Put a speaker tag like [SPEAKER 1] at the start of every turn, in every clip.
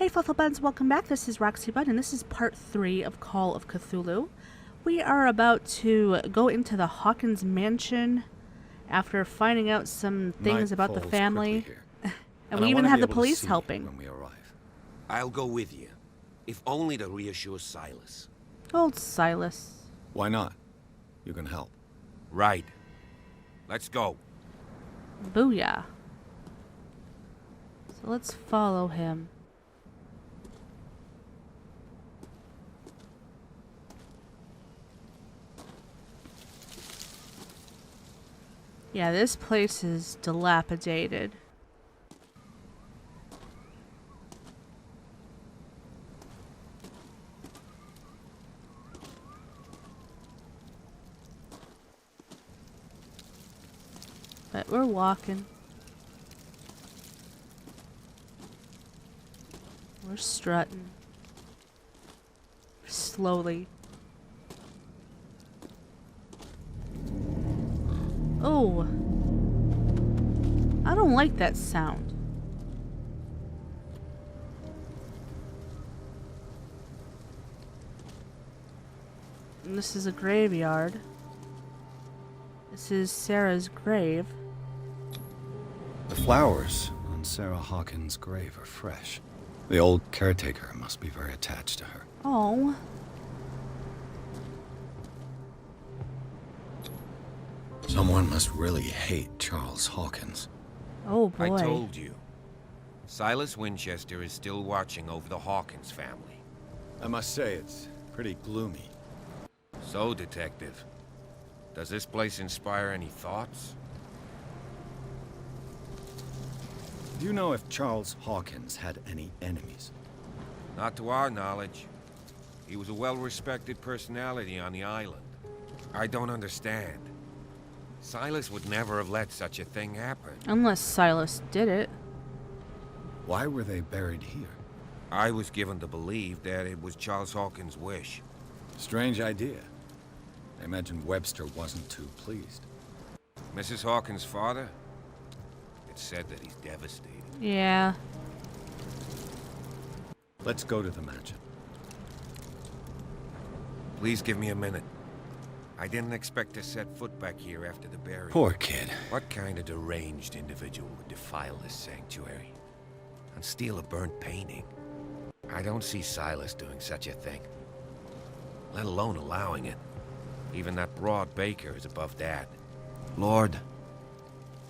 [SPEAKER 1] Hey Flufflebuns, welcome back. This is RoxyBun, and this is part 3 of Call of Cthulhu. We are about to go into the Hawkins Mansion after finding out some things about the family. And we even have the police helping.
[SPEAKER 2] When we arrive. I'll go with you, if only to reassure Silas.
[SPEAKER 1] Old Silas.
[SPEAKER 2] Why not? You can help. Right. Let's go.
[SPEAKER 1] Booyah. So let's follow him. Yeah, this place is dilapidated. But we're walking. We're strutting. Slowly. Oh. I don't like that sound. And this is a graveyard. This is Sarah's grave.
[SPEAKER 3] The flowers on Sarah Hawkins' grave are fresh. The old caretaker must be very attached to her.
[SPEAKER 1] Oh.
[SPEAKER 3] Someone must really hate Charles Hawkins.
[SPEAKER 1] Oh boy.
[SPEAKER 2] I told you. Silas Winchester is still watching over the Hawkins family.
[SPEAKER 3] I must say, it's pretty gloomy.
[SPEAKER 2] So, Detective, does this place inspire any thoughts?
[SPEAKER 3] Do you know if Charles Hawkins had any enemies?
[SPEAKER 2] Not to our knowledge. He was a well-respected personality on the island. I don't understand. Silas would never have let such a thing happen.
[SPEAKER 1] Unless Silas did it.
[SPEAKER 3] Why were they buried here?
[SPEAKER 2] I was given to believe that it was Charles Hawkins' wish.
[SPEAKER 3] Strange idea. I imagine Webster wasn't too pleased.
[SPEAKER 2] Mrs. Hawkins' father? It's said that he's devastated.
[SPEAKER 1] Yeah.
[SPEAKER 3] Let's go to the mansion.
[SPEAKER 2] Please give me a minute. I didn't expect to set foot back here after the burial.
[SPEAKER 3] Poor kid.
[SPEAKER 2] What kind of deranged individual would defile this sanctuary and steal a burnt painting? I don't see Silas doing such a thing, let alone allowing it. Even that broad baker is above that. Lord,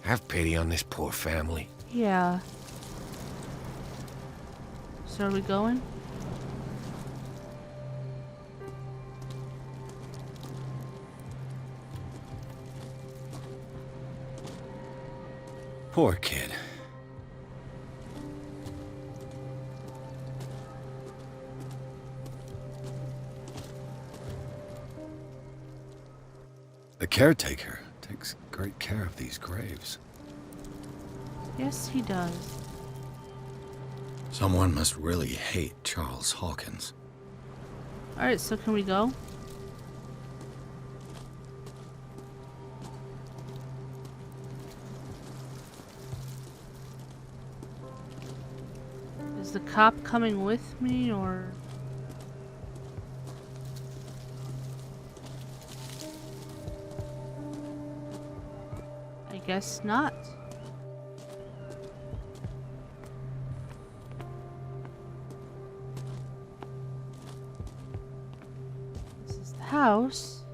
[SPEAKER 2] have pity on this poor family.
[SPEAKER 1] Yeah. So are we going?
[SPEAKER 3] Poor kid. The caretaker takes great care of these graves.
[SPEAKER 1] Yes, he does.
[SPEAKER 3] Someone must really hate Charles Hawkins.
[SPEAKER 1] Alright, so can we go? Is the cop coming with me, or...? I guess not. This is the house.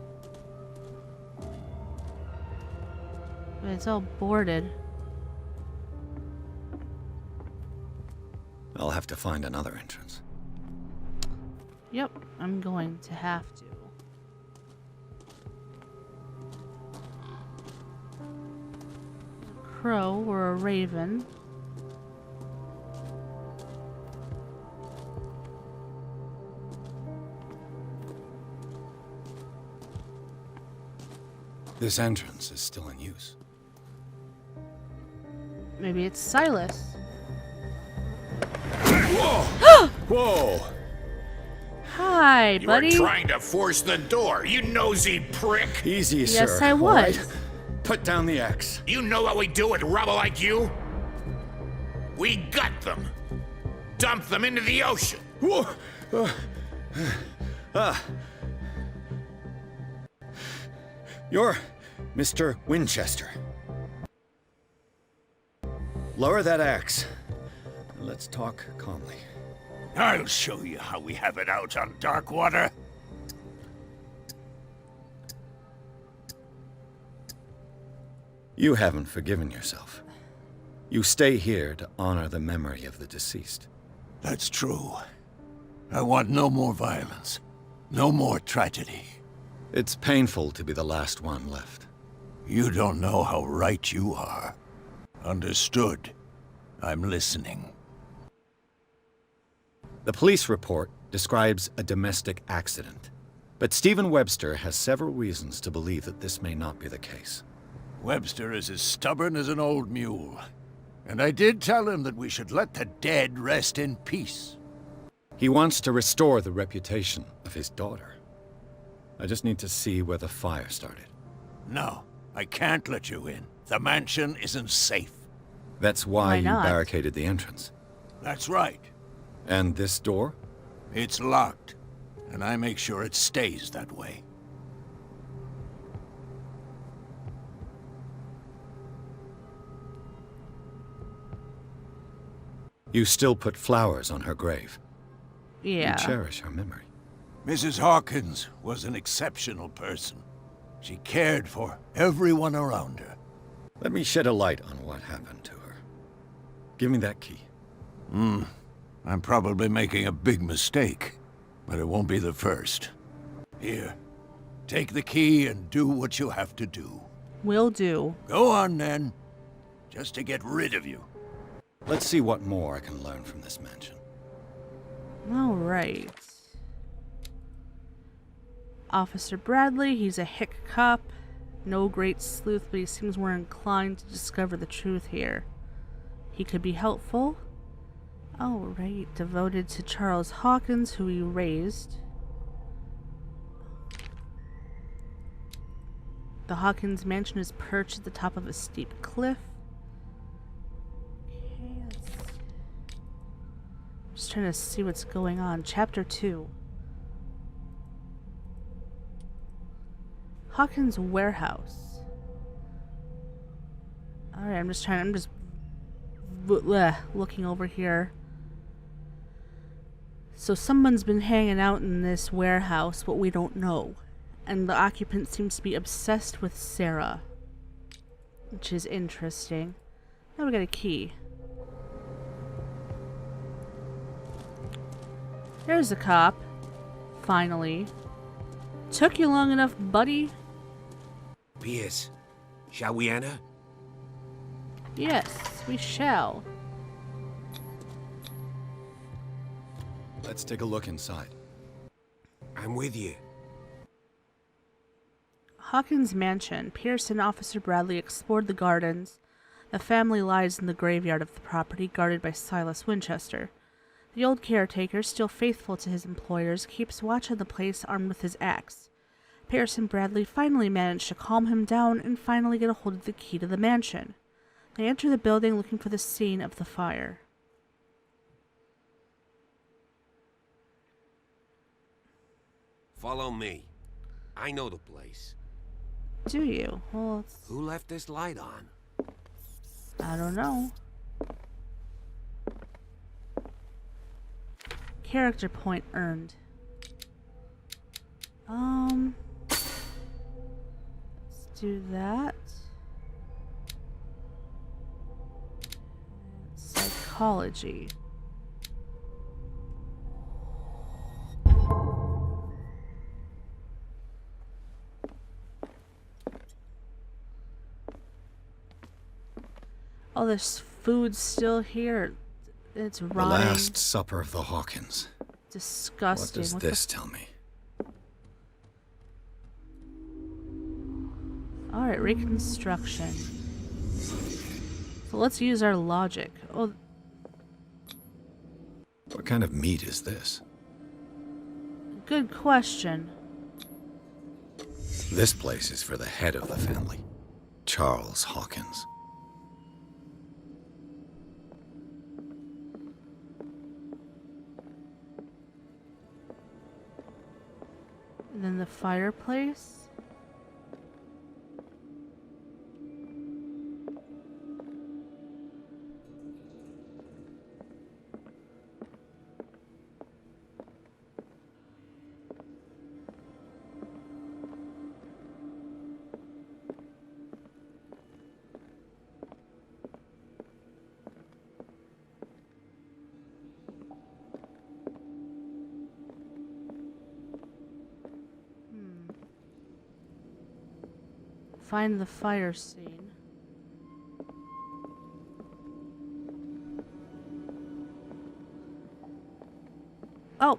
[SPEAKER 1] But it's all boarded.
[SPEAKER 3] I'll have to find another entrance.
[SPEAKER 1] Yep, I'm going to have to. A crow or a raven.
[SPEAKER 3] This entrance is still in use.
[SPEAKER 1] Maybe it's Silas.
[SPEAKER 4] Whoa! Whoa!
[SPEAKER 1] Hi, buddy.
[SPEAKER 4] You were trying to force the door, you nosy prick!
[SPEAKER 3] Easy, sir.
[SPEAKER 1] Yes, I
[SPEAKER 3] all
[SPEAKER 1] was.
[SPEAKER 3] right? Put down the axe.
[SPEAKER 4] You know what we do with rubble like you? We gut them. dump them into the ocean.
[SPEAKER 3] Whoa! You're Mr. Winchester. Lower that axe. Let's talk calmly.
[SPEAKER 4] I'll show you how we have it out on Darkwater.
[SPEAKER 3] You haven't forgiven yourself. You stay here to honor the memory of the deceased.
[SPEAKER 4] That's true. I want no more violence. No more tragedy.
[SPEAKER 3] It's painful to be the last one left.
[SPEAKER 4] You don't know how right you are. Understood. I'm listening.
[SPEAKER 3] The police report describes a domestic accident, but Stephen Webster has several reasons to believe that this may not be the case.
[SPEAKER 4] Webster is as stubborn as an old mule. And I did tell him that we should let the dead rest in peace.
[SPEAKER 3] He wants to restore the reputation of his daughter. I just need to see where the fire started.
[SPEAKER 4] No, I can't let you in. The mansion isn't safe.
[SPEAKER 3] That's why
[SPEAKER 1] Why
[SPEAKER 3] you
[SPEAKER 1] not?
[SPEAKER 3] barricaded the entrance.
[SPEAKER 4] That's right.
[SPEAKER 3] And this door?
[SPEAKER 4] It's locked, and I make sure it stays that way.
[SPEAKER 3] You still put flowers on her grave.
[SPEAKER 1] Yeah.
[SPEAKER 3] You cherish her memory.
[SPEAKER 4] Mrs. Hawkins was an exceptional person. She cared for everyone around her.
[SPEAKER 3] Let me shed a light on what happened to her. Give me that key.
[SPEAKER 4] I'm probably making a big mistake, but it won't be the first. Here, take the key and do what you have to do.
[SPEAKER 1] Will do.
[SPEAKER 4] Go on, then. Just to get rid of you.
[SPEAKER 3] Let's see what more I can learn from this mansion.
[SPEAKER 1] All right. Officer Bradley, he's a hick cop. No great sleuth, but he seems more inclined to discover the truth here. He could be helpful. All right. Devoted to Charles Hawkins, who he raised. The Hawkins Mansion is perched at the top of a steep cliff. Okay, just trying to see what's going on. Chapter 2. Hawkins Warehouse. Alright, I'm just looking over here. So someone's been hanging out in this warehouse, but we don't know. And the occupant seems to be obsessed with Sarah, which is interesting. Now we got a key. There's a cop. Finally. Took you long enough, buddy.
[SPEAKER 2] Pierce, shall we enter?
[SPEAKER 1] Yes, we shall.
[SPEAKER 3] Let's take a look inside.
[SPEAKER 2] I'm with you.
[SPEAKER 1] Hawkins Mansion. Pierce and Officer Bradley explored the gardens. The family lies in the graveyard of the property, guarded by Silas Winchester. The old caretaker, still faithful to his employers, keeps watch on the place armed with his axe. Pierce and Bradley finally manage to calm him down and finally get a hold of the key to the mansion. They enter the building looking for the scene of the fire.
[SPEAKER 2] Follow me. I know the place.
[SPEAKER 1] Do you? Well,
[SPEAKER 2] Who left this light on?
[SPEAKER 1] I don't know. Character point earned. Let's do that. Psychology. Oh, this food's still here. It's
[SPEAKER 3] The
[SPEAKER 1] rotting.
[SPEAKER 3] Last Supper of the Hawkins.
[SPEAKER 1] Disgusting.
[SPEAKER 3] What does
[SPEAKER 1] What
[SPEAKER 3] this tell me?
[SPEAKER 1] Alright, reconstruction. So let's use our logic. Oh,
[SPEAKER 3] What kind of meat is this?
[SPEAKER 1] good question.
[SPEAKER 3] This place is for the head of the family, Charles Hawkins.
[SPEAKER 1] And then the fireplace. Find the fire scene. Oh,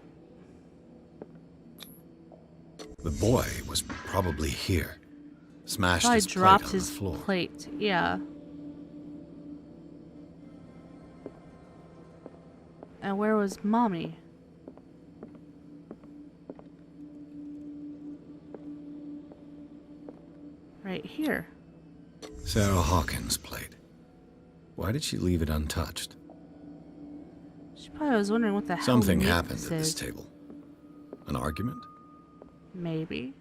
[SPEAKER 3] The boy was probably here. Smashed
[SPEAKER 1] probably
[SPEAKER 3] his plate
[SPEAKER 1] dropped
[SPEAKER 3] on
[SPEAKER 1] his
[SPEAKER 3] the floor.
[SPEAKER 1] plate. Yeah. And where was Mommy? Right here.
[SPEAKER 3] Sarah Hawkins' plate. Why did she leave it untouched?
[SPEAKER 1] She probably was wondering what the hell
[SPEAKER 3] Something
[SPEAKER 1] meat
[SPEAKER 3] happened
[SPEAKER 1] this
[SPEAKER 3] at this
[SPEAKER 1] is.
[SPEAKER 3] table. An argument?
[SPEAKER 1] Maybe.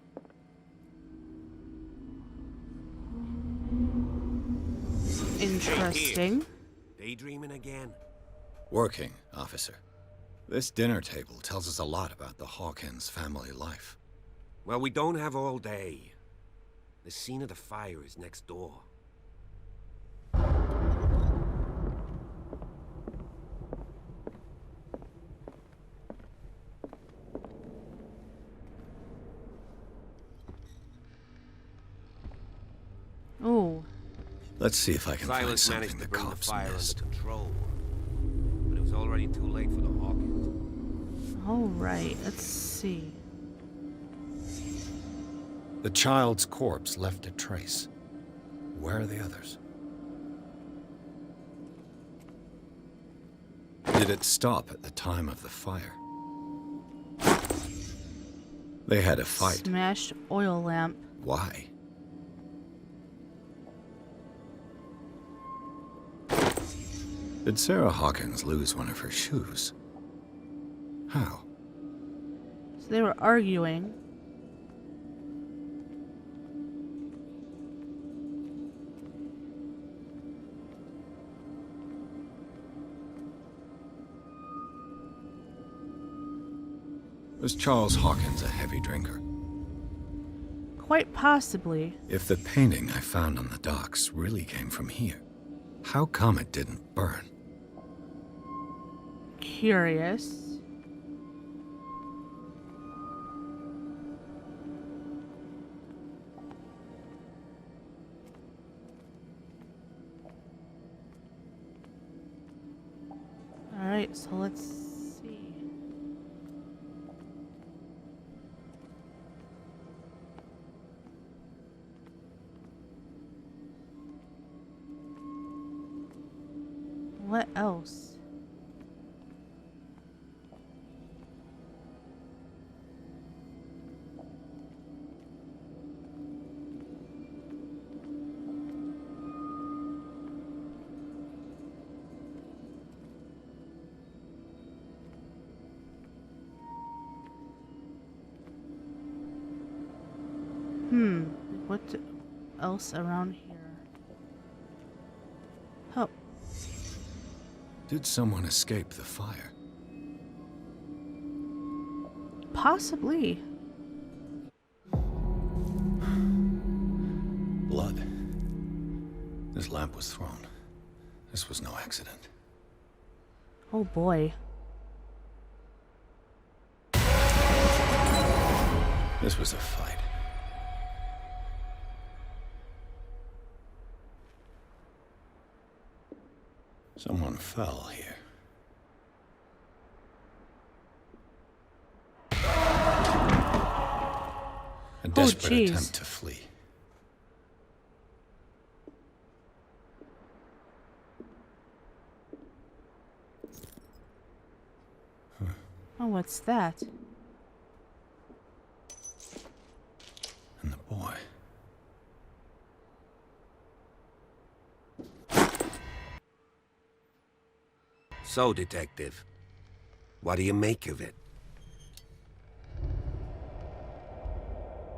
[SPEAKER 1] Interesting.
[SPEAKER 2] Daydreaming again?
[SPEAKER 3] Working, officer. This dinner table tells us a lot about the Hawkins family life.
[SPEAKER 2] Well, we don't have all day. The scene of the fire is next door.
[SPEAKER 1] Oh,
[SPEAKER 3] Let's see if I can find
[SPEAKER 2] Silas
[SPEAKER 3] something
[SPEAKER 2] managed
[SPEAKER 3] the
[SPEAKER 2] to bring the
[SPEAKER 3] cops
[SPEAKER 2] fire
[SPEAKER 3] missed.
[SPEAKER 2] under control, but it was already too late for the Hawkins.
[SPEAKER 1] all right. Let's see.
[SPEAKER 3] The child's corpse left a trace. Where are the others? Did it stop at the time of the fire? They had a fight.
[SPEAKER 1] Smashed oil lamp.
[SPEAKER 3] Why? Did Sarah Hawkins lose one of her shoes? How?
[SPEAKER 1] So they were arguing.
[SPEAKER 3] Was Charles Hawkins a heavy drinker?
[SPEAKER 1] Quite possibly.
[SPEAKER 3] If the painting I found on the docks really came from here, how come it didn't burn?
[SPEAKER 1] Curious. Alright, so let's see. What else? What else around here? Oh,
[SPEAKER 3] Did someone escape the fire?
[SPEAKER 1] possibly.
[SPEAKER 3] Blood. This lamp was thrown. This was no accident.
[SPEAKER 1] Oh boy.
[SPEAKER 3] This was a fight. Someone fell here. A desperate
[SPEAKER 1] jeez.
[SPEAKER 3] attempt to flee.
[SPEAKER 1] Oh, what's that?
[SPEAKER 3] And the boy.
[SPEAKER 2] So, Detective, what do you make of it?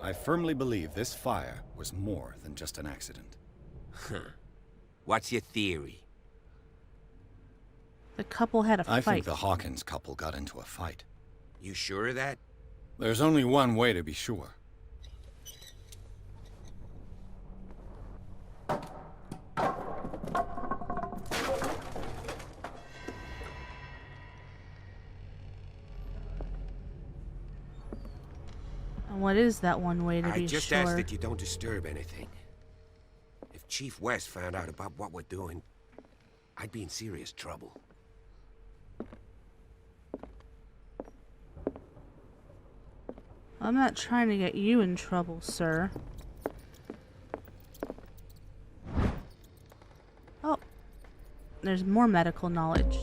[SPEAKER 3] I firmly believe this fire was more than just an accident.
[SPEAKER 2] What's your theory?
[SPEAKER 1] The couple had a
[SPEAKER 3] I
[SPEAKER 1] fight.
[SPEAKER 3] think the Hawkins couple got into a fight.
[SPEAKER 2] You sure of that?
[SPEAKER 3] There's only one way to be sure.
[SPEAKER 1] And what is that one way to
[SPEAKER 2] I
[SPEAKER 1] be
[SPEAKER 2] just
[SPEAKER 1] sure?
[SPEAKER 2] ask that you don't disturb anything. If Chief West found out about what we're doing, I'd be in serious trouble.
[SPEAKER 1] I'm not trying to get you in trouble, sir. Oh, there's more medical knowledge.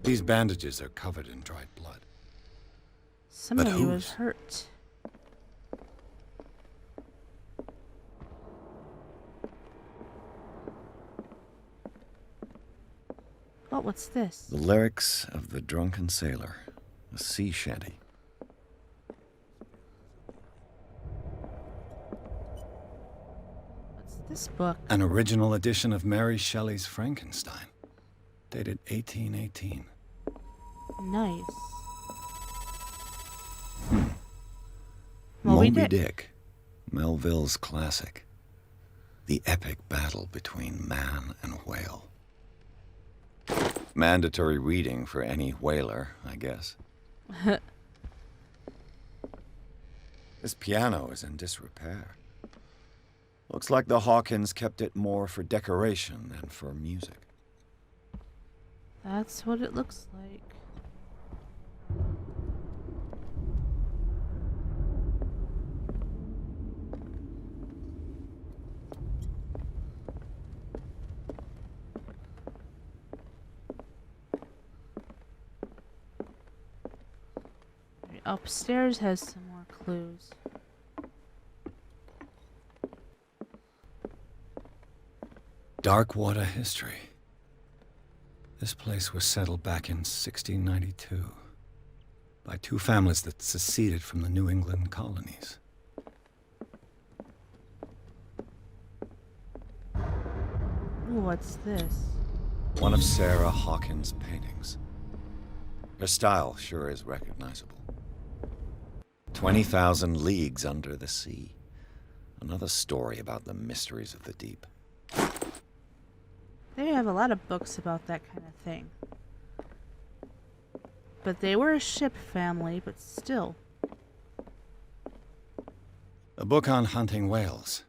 [SPEAKER 3] These bandages are covered in dried blood.
[SPEAKER 1] Somebody was
[SPEAKER 3] whose?
[SPEAKER 1] hurt. Oh, what's this?
[SPEAKER 3] The lyrics of the drunken sailor, a sea shanty.
[SPEAKER 1] What's this book?
[SPEAKER 3] An original edition of Mary Shelley's Frankenstein, dated 1818.
[SPEAKER 1] Nice. Moby
[SPEAKER 3] Dick, Melville's classic. The epic battle between man and whale. Mandatory reading for any whaler, I guess. This piano is in disrepair. Looks like the Hawkins kept it more for decoration than for music.
[SPEAKER 1] That's what it looks like. Upstairs has some more clues.
[SPEAKER 3] Dark water history. This place was settled back in 1692 by two families that seceded from the New England colonies.
[SPEAKER 1] Ooh, what's this?
[SPEAKER 3] One of Sarah Hawkins' paintings. Her style sure is recognizable. 20,000 Leagues Under the Sea. Another story about the mysteries of the deep.
[SPEAKER 1] They have a lot of books about that kind of thing. But they were a ship family, but still.
[SPEAKER 3] A book on hunting whales,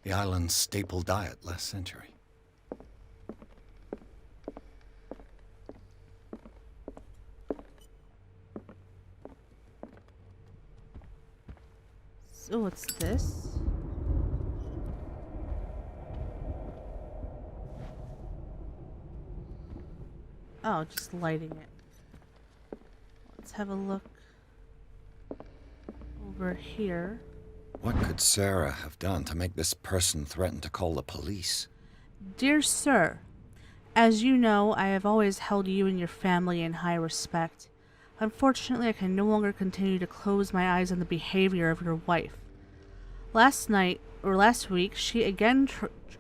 [SPEAKER 3] the island's staple diet last century.
[SPEAKER 1] So what's this? Oh, just lighting it. Let's have a look over here.
[SPEAKER 3] What could Sarah have done to make this person threaten to call the police?
[SPEAKER 1] Dear Sir, as you know, I have always held you and your family in high respect. Unfortunately, I can no longer continue to close my eyes on the behavior of your wife. Last week, she again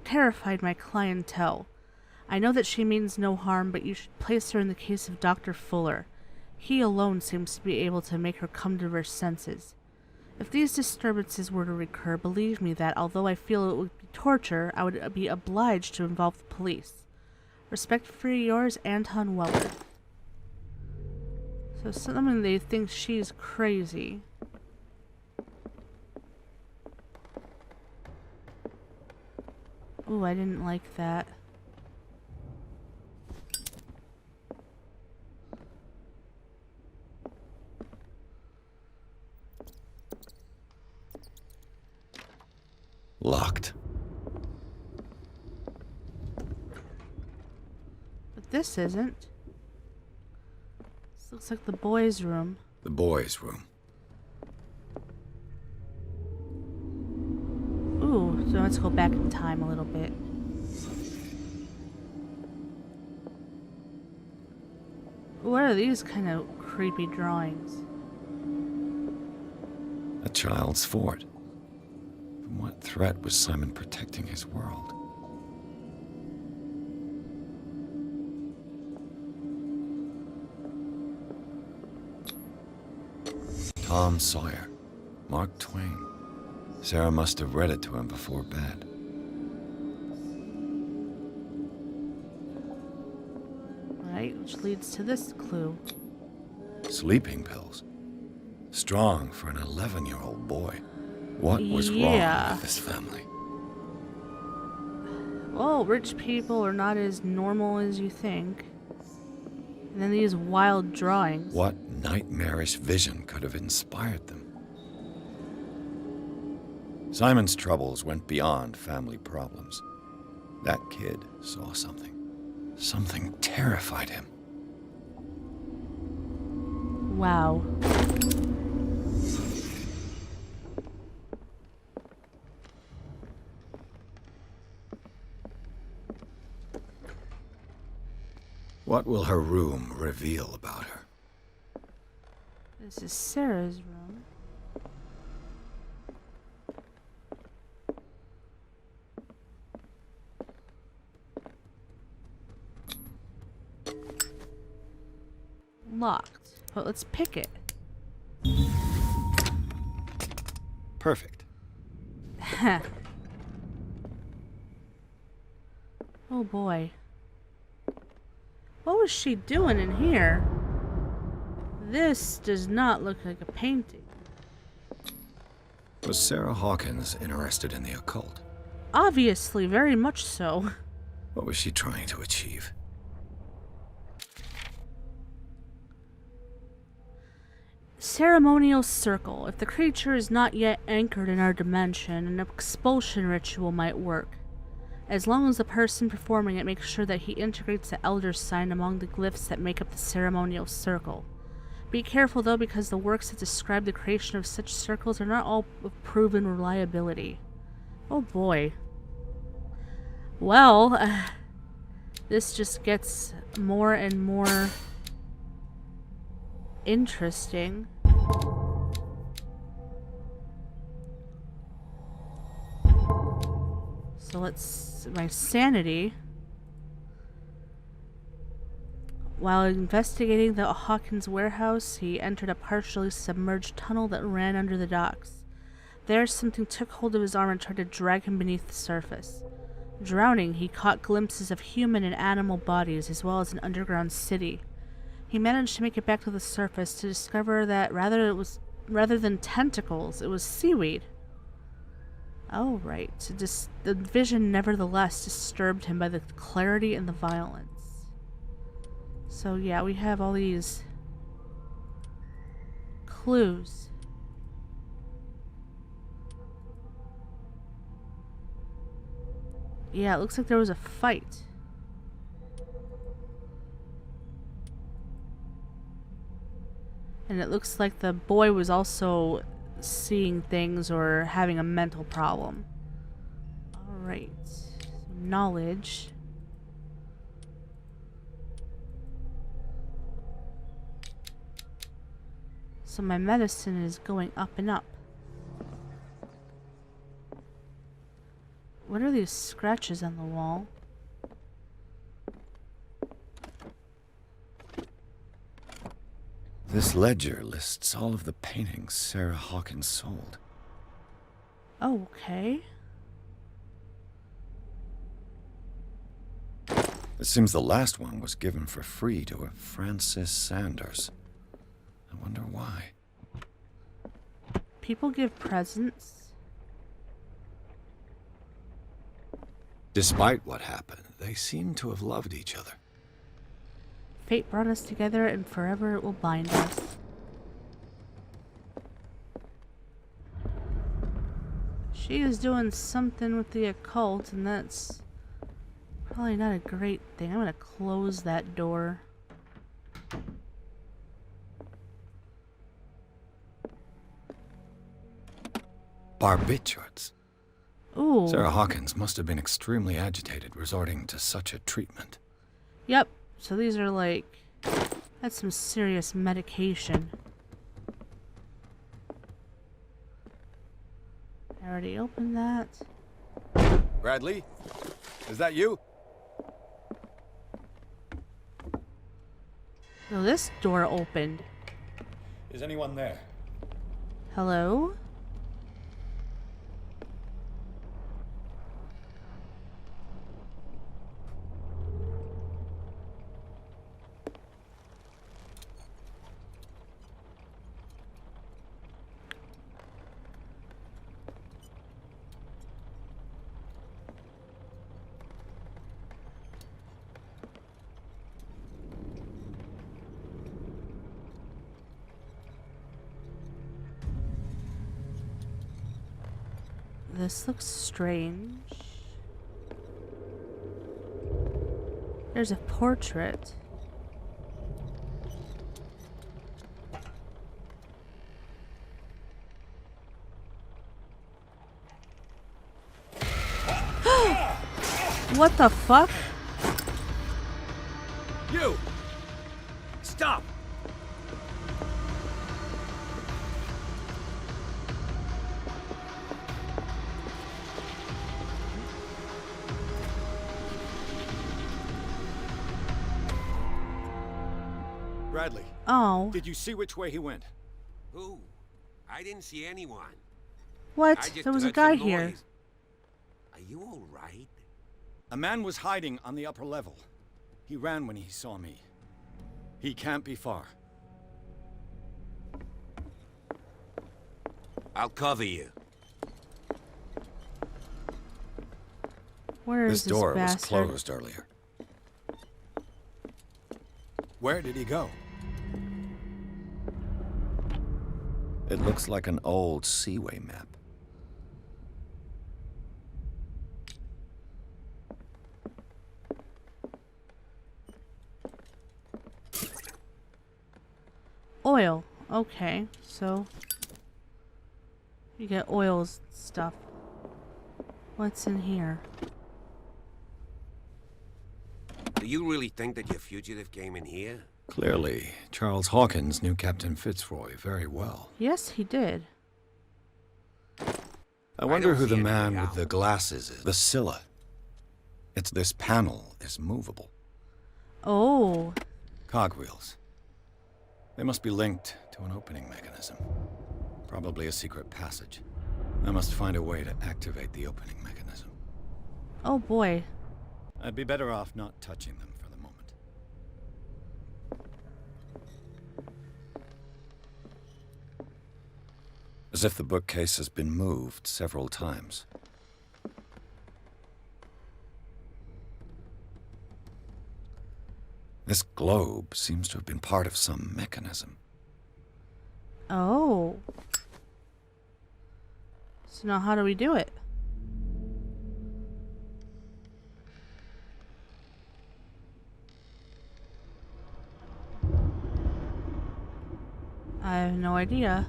[SPEAKER 1] terrified my clientele. I know that she means no harm, but you should place her in the case of Dr. Fuller. He alone seems to be able to make her come to her senses. If these disturbances were to recur, believe me that, although I feel it would be torture, I would be obliged to involve the police. Respectfully yours, Anton Weller. So someone, they think she's crazy. Ooh, I didn't like that.
[SPEAKER 3] Locked.
[SPEAKER 1] But this isn't. This looks like the boys' room.
[SPEAKER 3] The boys' room.
[SPEAKER 1] Ooh, So let's go back in time a little bit. What are these kind of creepy drawings?
[SPEAKER 3] A child's fort. From what threat was Simon protecting his world? Tom Sawyer. Mark Twain. Sarah must have read it to him before bed.
[SPEAKER 1] Right, which leads to this clue.
[SPEAKER 3] Sleeping pills. Strong for an 11-year-old boy. What was wrong with this family?
[SPEAKER 1] Well, rich people are not as normal as you think. And then these wild drawings.
[SPEAKER 3] What nightmarish vision could have inspired them? Simon's troubles went beyond family problems. That kid saw something. Something terrified him.
[SPEAKER 1] Wow.
[SPEAKER 3] What will her room reveal about her?
[SPEAKER 1] This is Sarah's room. Locked, but let's pick it.
[SPEAKER 3] Perfect.
[SPEAKER 1] Oh boy. What was she doing in here? This does not look like a painting.
[SPEAKER 3] Was Sarah Hawkins interested in the occult?
[SPEAKER 1] Obviously, very much so.
[SPEAKER 3] What was she trying to achieve?
[SPEAKER 1] Ceremonial circle. If the creature is not yet anchored in our dimension, an expulsion ritual might work. As long as the person performing it makes sure that he integrates the elder sign among the glyphs that make up the ceremonial circle. Be careful though, because the works that describe the creation of such circles are not all of proven reliability. Oh boy. Well, this just gets more and more interesting. So let's... my sanity. While investigating the Hawkins warehouse, he entered a partially submerged tunnel that ran under the docks. There, something took hold of his arm and tried to drag him beneath the surface. Drowning, he caught glimpses of human and animal bodies, as well as an underground city. He managed to make it back to the surface to discover that rather than tentacles, it was seaweed. Oh, right. The vision nevertheless disturbed him by the clarity and the violence. So yeah, we have all these clues. Yeah, it looks like there was a fight. And it looks like the boy was also seeing things or having a mental problem. Alright. Knowledge. So my medicine is going up and up. What are these scratches on the wall?
[SPEAKER 3] This ledger lists all of the paintings Sarah Hawkins sold.
[SPEAKER 1] Oh, okay.
[SPEAKER 3] It seems the last one was given for free to a Francis Sanders. I wonder why.
[SPEAKER 1] People give presents.
[SPEAKER 3] Despite what happened, they seem to have loved each other.
[SPEAKER 1] Fate brought us together, and forever it will bind us. She is doing something with the occult, and that's probably not a great thing. I'm gonna close that door.
[SPEAKER 3] Barbiturates.
[SPEAKER 1] Ooh.
[SPEAKER 3] Sarah Hawkins must have been extremely agitated resorting to such a treatment.
[SPEAKER 1] Yep. So these are like... That's some serious medication. I already opened that.
[SPEAKER 3] Bradley? Is that you?
[SPEAKER 1] No, this door opened.
[SPEAKER 3] Is anyone there?
[SPEAKER 1] Hello? This looks strange. There's a portrait. What the fuck?
[SPEAKER 3] You! Stop! Bradley,
[SPEAKER 1] Oh.
[SPEAKER 3] did you see which way he went?
[SPEAKER 2] Who? I didn't see anyone.
[SPEAKER 1] What?
[SPEAKER 2] I just
[SPEAKER 1] There was a
[SPEAKER 2] heard
[SPEAKER 1] guy
[SPEAKER 2] some
[SPEAKER 1] here.
[SPEAKER 2] noise. Are you all right?
[SPEAKER 3] A man was hiding on the upper level. He ran when he saw me. He can't be far.
[SPEAKER 2] I'll cover you.
[SPEAKER 1] Where is
[SPEAKER 3] This door was
[SPEAKER 1] bastard?
[SPEAKER 3] closed earlier. Where did he go? It looks like an old seaway map.
[SPEAKER 1] Oil. Okay, so you get oils stuff. What's in here?
[SPEAKER 2] Do you really think that your fugitive came in here?
[SPEAKER 3] Clearly, Charles Hawkins knew Captain Fitzroy very well.
[SPEAKER 1] Yes, he did.
[SPEAKER 3] I wonder
[SPEAKER 2] don't
[SPEAKER 3] who
[SPEAKER 2] see
[SPEAKER 3] the man
[SPEAKER 2] anything
[SPEAKER 3] with the
[SPEAKER 2] out.
[SPEAKER 3] glasses is. The Scylla. It's this panel is movable.
[SPEAKER 1] Oh,
[SPEAKER 3] Cogwheels. They must be linked to an opening mechanism. Probably a secret passage. I must find a way to activate the opening mechanism.
[SPEAKER 1] oh boy.
[SPEAKER 3] I'd be better off not touching them for the moment. As if the bookcase has been moved several times. This globe seems to have been part of some mechanism.
[SPEAKER 1] Oh. So now how do we do it? I have no idea.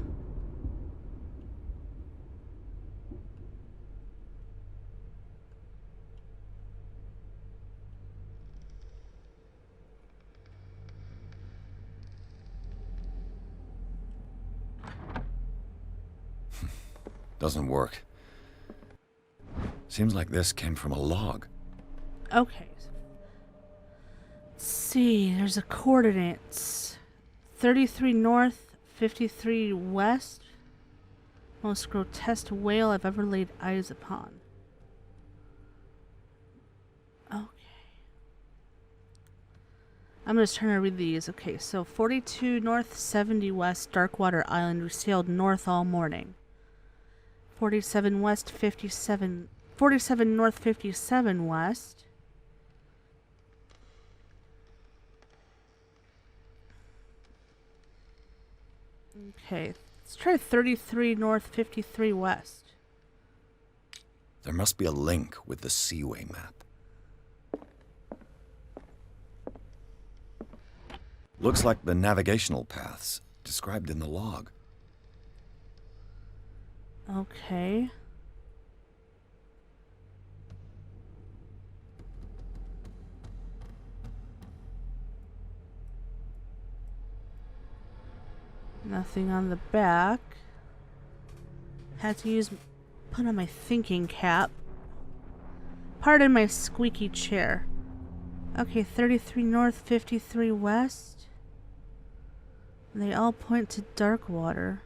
[SPEAKER 3] Doesn't work. Seems like this came from a log.
[SPEAKER 1] Okay. Let's see, there's a coordinates. 33 north, 53 west. Most grotesque whale I've ever laid eyes upon. Okay. I'm just trying to read these. Okay, so 42 north, 70 west, Darkwater Island. We sailed north all morning. 47 west, 47 north, 57 west. Okay, let's try 33 north, 53 west.
[SPEAKER 3] There must be a link with the Seaway map. Looks like the navigational paths described in the log.
[SPEAKER 1] Okay. Nothing on the back. Had to put on my thinking cap. Pardon my squeaky chair. Okay, 33 north, 53 west. They all point to Darkwater.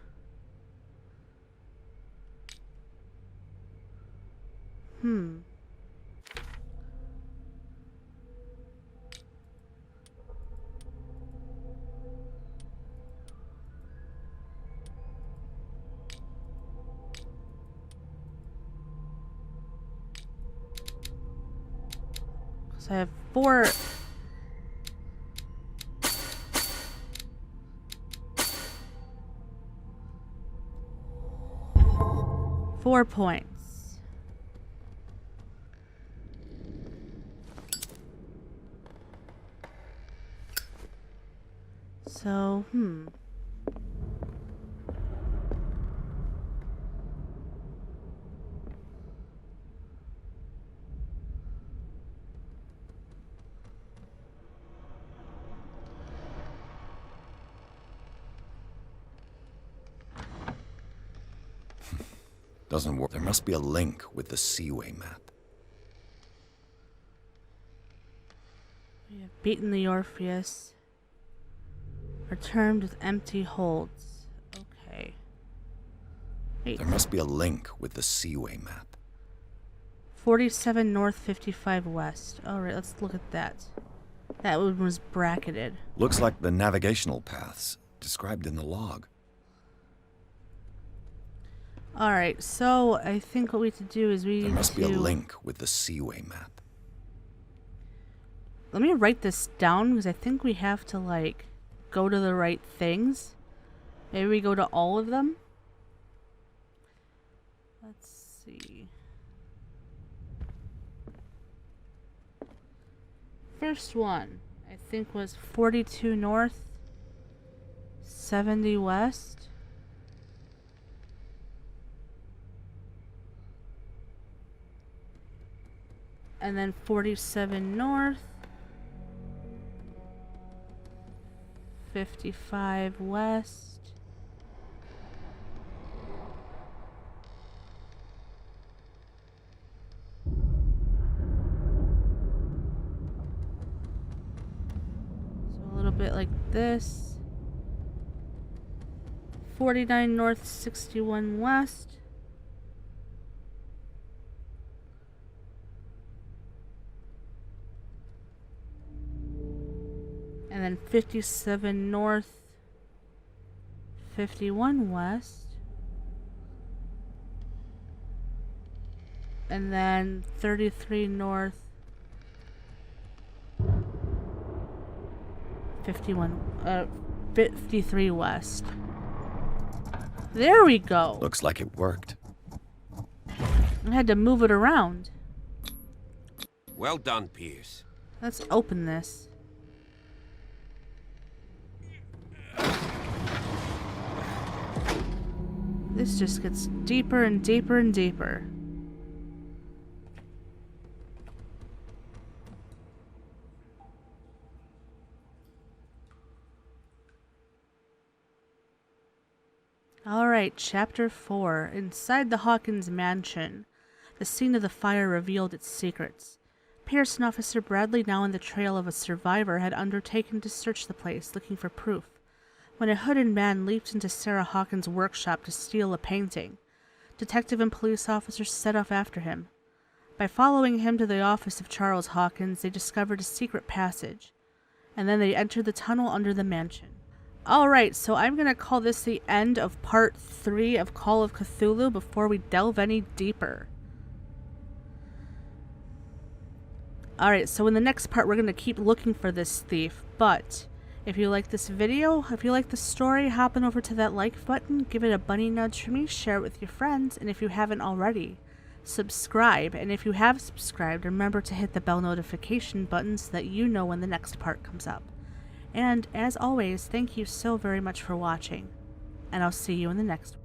[SPEAKER 1] So I have 4 points. So,
[SPEAKER 3] Doesn't work. There must be a link with the Seaway map.
[SPEAKER 1] we have beaten the Orpheus. Returned with empty holds. Okay. Wait.
[SPEAKER 3] There must be a link with the Seaway map.
[SPEAKER 1] 47 north, 55 west. Alright, let's look at that. That one was bracketed.
[SPEAKER 3] Looks like the navigational paths described in the log.
[SPEAKER 1] Alright, so I think what we have to do is we
[SPEAKER 3] There must be a
[SPEAKER 1] to-
[SPEAKER 3] link with the Seaway map.
[SPEAKER 1] Let me write this down because I think we have to, like, go to the right things. Maybe we go to all of them. Let's see. First one, I think, was 42 north, 70 west. And then 47 north, 55 west. So a little bit like this. 49 north, 61 west. And then 57 north, 51 west. And then 33 north, 53 west. There we go.
[SPEAKER 3] Looks like it worked.
[SPEAKER 1] I had to move it around.
[SPEAKER 2] Well done, Pierce.
[SPEAKER 1] Let's open this. This just gets deeper and deeper and deeper. Alright, Chapter 4. Inside the Hawkins Mansion. The scene of the fire revealed its secrets. Pierce and Officer Bradley, now on the trail of a survivor, had undertaken to search the place, looking for proof, when a hooded man leaped into Sarah Hawkins' workshop to steal a painting. Detective and police officers set off after him. By following him to the office of Charles Hawkins, they discovered a secret passage, and then they entered the tunnel under the mansion. Alright, so I'm going to call this the end of Part 3 of Call of Cthulhu before we delve any deeper. Alright, so in the next part we're going to keep looking for this thief, but if you like this video, if you like the story, hop on over to that like button, give it a bunny nudge for me, share it with your friends, and if you haven't already, subscribe. And if you have subscribed, remember to hit the bell notification button so that you know when the next part comes up. And as always, thank you so very much for watching, and I'll see you in the next one.